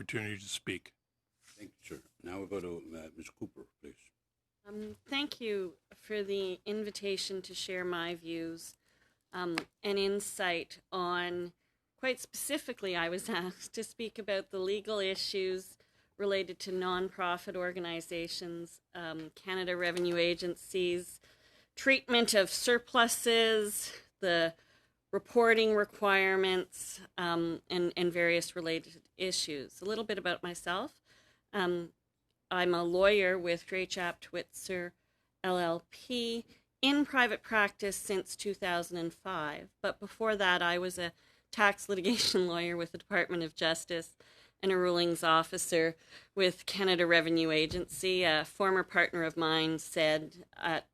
opportunity to speak. Thank you, sir. Now we'll go to Ms. Cooper, please. Thank you for the invitation to share my views and insight on, quite specifically, I was asked to speak about the legal issues related to nonprofit organizations, Canada Revenue Agency's treatment of surpluses, the reporting requirements, and various related issues. A little bit about myself. I'm a lawyer with Gray Chap Twitzer LLP in private practice since 2005. But before that, I was a tax litigation lawyer with the Department of Justice and a rulings officer with Canada Revenue Agency. A former partner of mine said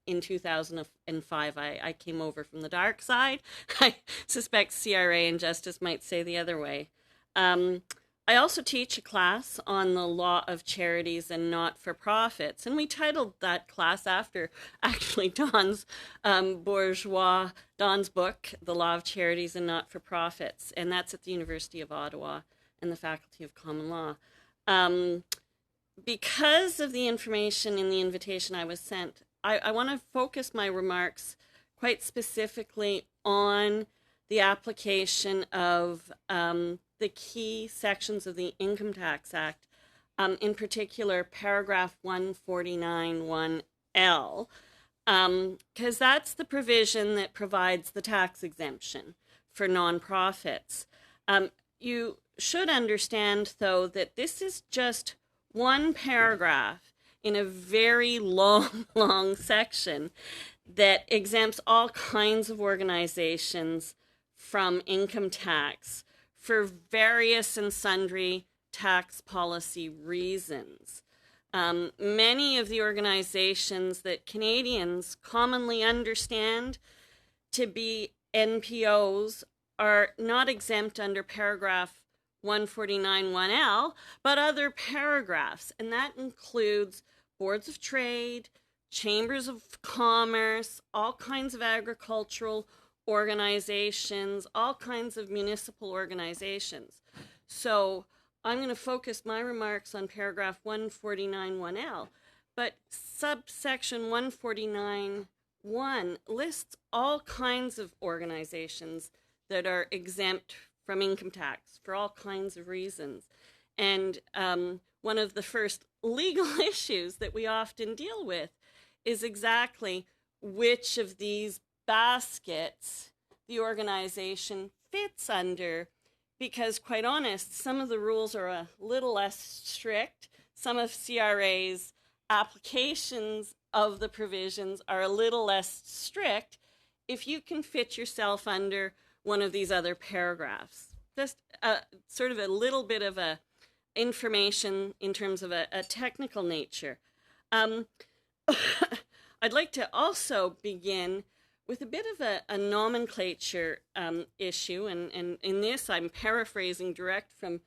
in 2005, I came over from the dark side. I suspect CRA and Justice might say the other way. I also teach a class on the law of charities and not-for-profits, and we titled that class after actually Don's Don's book, The Law of Charities and Not-for-Profits, and that's at the University of Ottawa and the Faculty of Common Law. Because of the information in the invitation I was sent, I want to focus my remarks quite specifically on the application of the key sections of the Income Tax Act, in particular paragraph 149(1)L, because that's the provision that provides the tax exemption for nonprofits. You should understand, though, that this is just one paragraph in a very long section that exempts all kinds of organizations from income tax for various and sundry tax policy reasons. Many of the organizations that Canadians commonly understand to be NPOs are not exempt under paragraph 149(1)L, but other paragraphs, and that includes boards of trade, chambers of commerce, all kinds of agricultural organizations, all kinds of municipal organizations. So I'm going to focus my remarks on paragraph 149(1)L, but subsection 149(1) lists all kinds of organizations that are exempt from income tax for all kinds of reasons. And one of the first legal issues that we often deal with is exactly which of these baskets the organization fits under, because quite honest, some of the rules are a little less strict. Some of CRA's applications of the provisions are a little less strict if you can fit yourself under one of these other paragraphs. Just sort of a little bit of a information in terms of a technical nature. I'd like to also begin with a bit of a nomenclature issue, and in this I'm paraphrasing direct from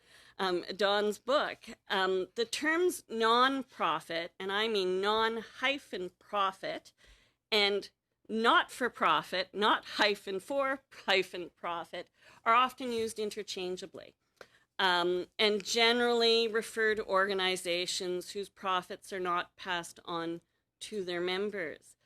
Don's book. The terms non-profit, and I mean non-profit, and not-for-profit, not -for-profit, are often used interchangeably, and generally refer to organizations whose profits are not passed on to their members.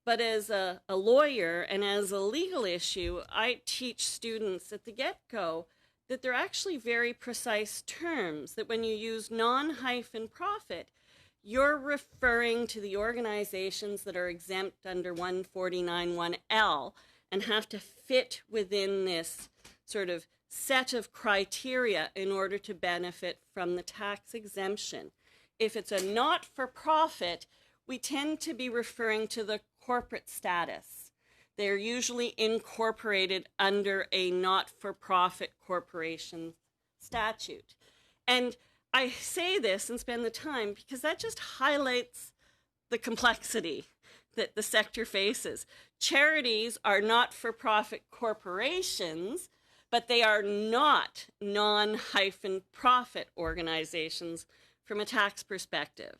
But as a lawyer and as a legal issue, I teach students at the get-go that they're actually very precise terms, that when you use non-profit, you're referring to the organizations that are exempt under 149(1)L and have to fit within this sort of set of criteria in order to benefit from the tax exemption. If it's a not-for-profit, we tend to be referring to the corporate status. They're usually incorporated under a not-for-profit corporation statute. And I say this and spend the time because that just highlights the complexity that the sector faces. Charities are not-for-profit corporations, but they are not non-profit organizations from a tax perspective.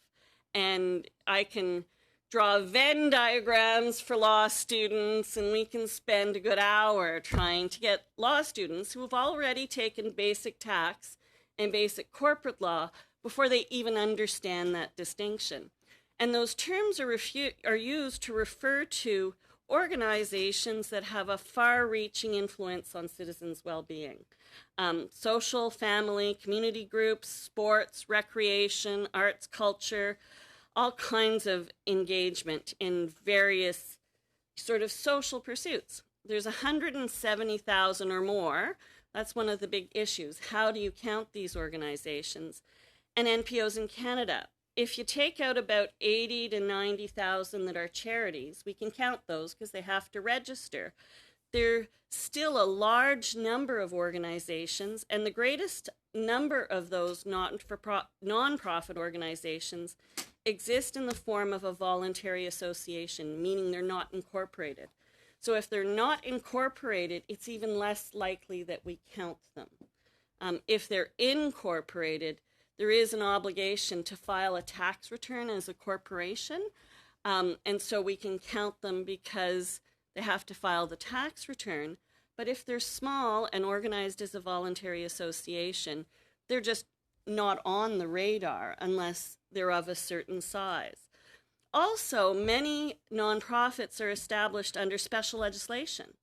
And I can draw Venn diagrams for law students, and we can spend a good hour trying to get law students who have already taken basic tax and basic corporate law before they even understand that distinction. And those terms are used to refer to organizations that have a far-reaching influence on citizens' well-being. Social, family, community groups, sports, recreation, arts, culture, all kinds of engagement in various sort of social pursuits. There's 170,000 or more. That's one of the big issues. How do you count these organizations? And NPOs in Canada. If you take out about 80 to 90,000 that are charities, we can count those because they have to register. There's still a large number of organizations, and the greatest number of those non-profit organizations exist in the form of a voluntary association, meaning they're not incorporated. So if they're not incorporated, it's even less likely that we count them. If they're incorporated, there is an obligation to file a tax return as a corporation, and so we can count them because they have to file the tax return. But if they're small and organized as a voluntary association, they're just not on the radar unless they're of a certain size. Also, many nonprofits are established under special legislation.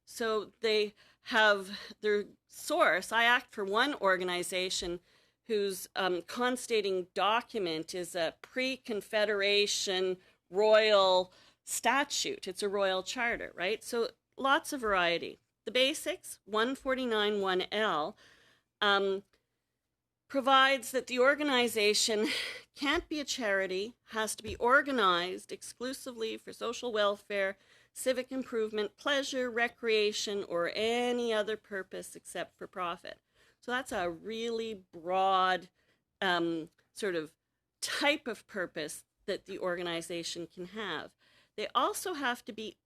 So they have their source. I act for one organization whose constating document is a pre-Confederation royal statute. It's a royal charter, right? So lots of variety. The basics, 149(1)L, provides that the organization can't be a charity, has to be organized exclusively for social welfare, civic improvement, pleasure, recreation, or any other purpose except for profit. So that's a really broad sort of type of purpose that the organization can have. They also have to be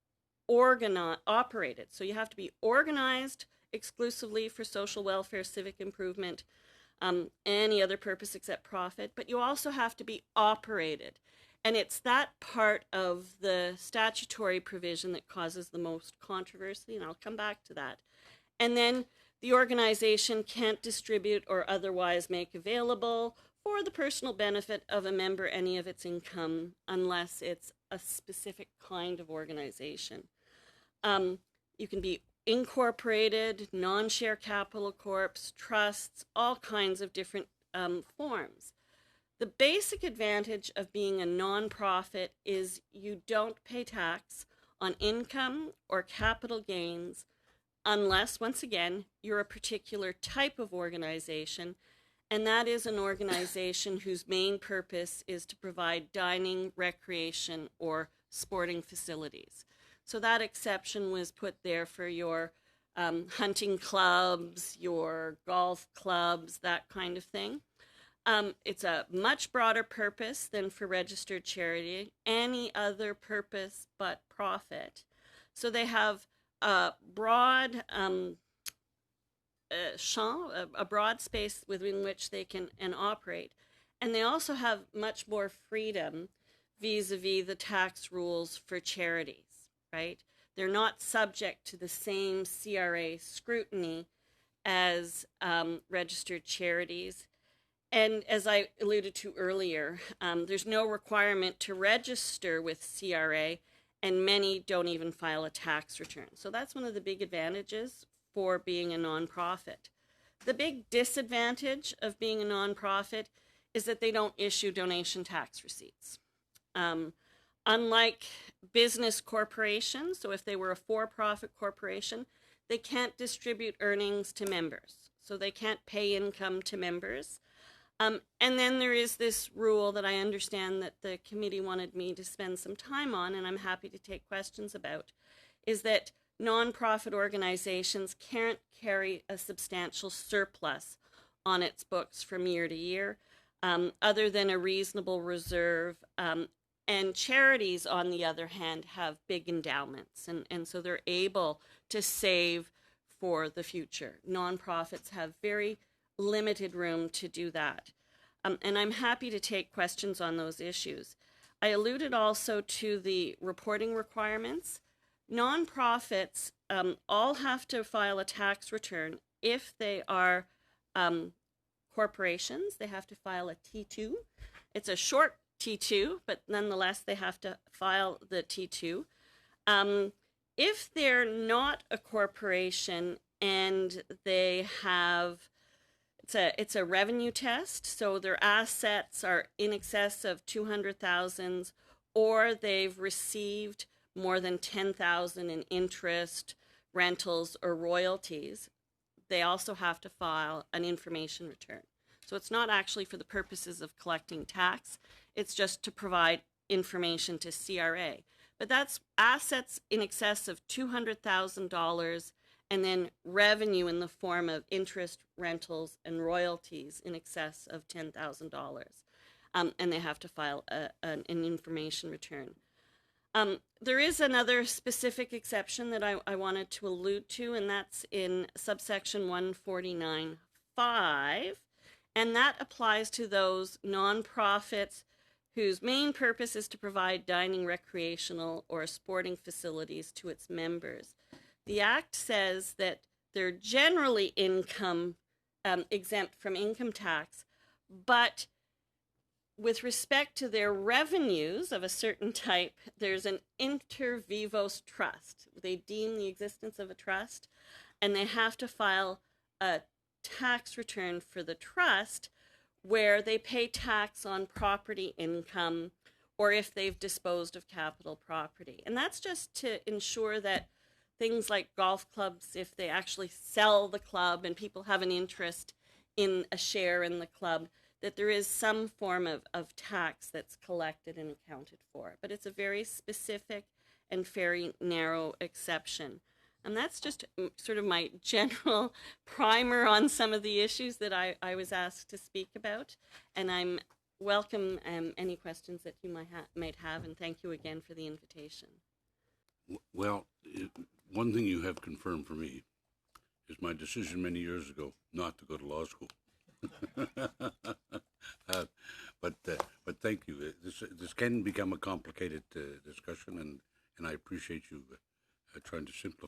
operated. So you have to be organized exclusively for social welfare, civic improvement, any other purpose except profit, but you also have to be operated. And it's that part of the statutory provision that causes the most controversy, and I'll come back to that. And then the organization can't distribute or otherwise make available for the personal benefit of a member any of its income unless it's a specific kind of organization. You can be incorporated, non-share capital corps, trusts, all kinds of different forms. The basic advantage of being a nonprofit is you don't pay tax on income or capital gains unless, once again, you're a particular type of organization, and that is an organization whose main purpose is to provide dining, recreation, or sporting facilities. So that exception was put there for your hunting clubs, your golf clubs, that kind of thing. It's a much broader purpose than for registered charity, any other purpose but profit. So they have a broad a broad space within which they can operate. And they also have much more freedom vis-a-vis the tax rules for charities, right? They're not subject to the same CRA scrutiny as registered charities. And as I alluded to earlier, there's no requirement to register with CRA, and many don't even file a tax return. So that's one of the big advantages for being a nonprofit. The big disadvantage of being a nonprofit is that they don't issue donation tax receipts. Unlike business corporations, so if they were a for-profit corporation, they can't distribute earnings to members. So they can't pay income to members. And then there is this rule that I understand that the committee wanted me to spend some time on, and I'm happy to take questions about, is that nonprofit organizations can't carry a substantial surplus on its books from year to year, other than a reasonable reserve. And charities, on the other hand, have big endowments, and so they're able to save for the future. Nonprofits have very limited room to do that. And I'm happy to take questions on those issues. I alluded also to the reporting requirements. Nonprofits all have to file a tax return if they are corporations, they have to file a T2. It's a short T2, but nonetheless, they have to file the T2. If they're not a corporation and they have, it's a revenue test, so their assets are in excess of 200,000, or they've received more than 10,000 in interest, rentals, or royalties, they also have to file an information return. So it's not actually for the purposes of collecting tax, it's just to provide information to CRA. But that's assets in excess of $200,000 and then revenue in the form of interest, rentals, and royalties in excess of $10,000. And they have to file an information return. There is another specific exception that I wanted to allude to, and that's in subsection 149.5, and that applies to those nonprofits whose main purpose is to provide dining, recreational, or sporting facilities to its members. The Act says that they're generally exempt from income tax, but with respect to their revenues of a certain type, there's an inter vivos trust. They deem the existence of a trust, and they have to file a tax return for the trust where they pay tax on property income or if they've disposed of capital property. And that's just to ensure that things like golf clubs, if they actually sell the club and people have an interest in a share in the club, that there is some form of tax that's collected and accounted for. But it's a very specific and very narrow exception. And that's just sort of my general primer on some of the issues that I was asked to speak about. And I'm welcome any questions that you might have, and thank you again for the invitation. Well, one thing you have confirmed for me is my decision many years ago not to go to law school. But thank you. This can become a complicated discussion, and I appreciate you trying to simplify